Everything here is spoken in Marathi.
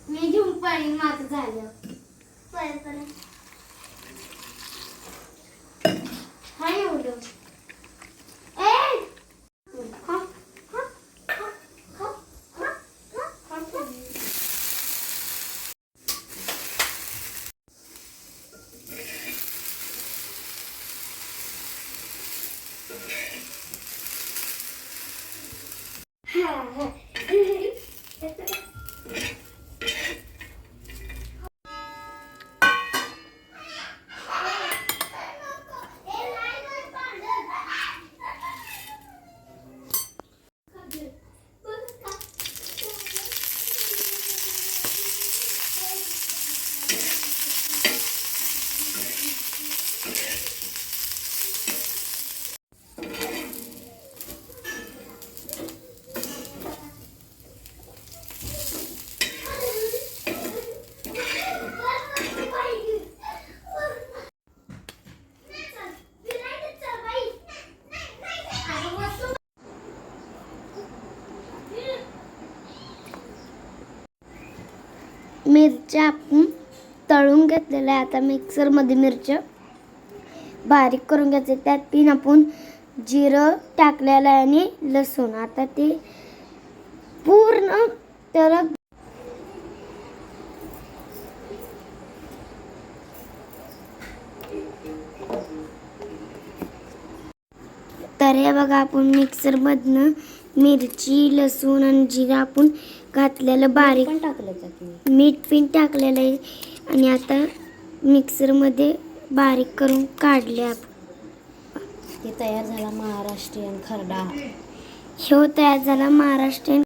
मी घेऊन पळीन माझं झालं. हाय एवढं. मिरच्या आपण तळून घेतलेल्या आहे. आता मिक्सरमध्ये मिरच्या बारीक करून घ्यायचे. त्यात तीन आपण जिरं टाकलेलं आहे आणि लसूण. आता ते पूर्ण त्याला तर हे बघा आपण मिक्सरमधनं मिरची लसूण आणि जिरं आपण घातलेलं बारीक मीठ पण टाकलेलं आहे. आणि आता मिक्सरमध्ये बारीक करून काढले आपण. ते तयार झाला महाराष्ट्रीयन खरडा. ह्यो तयार झाला महाराष्ट्रीयन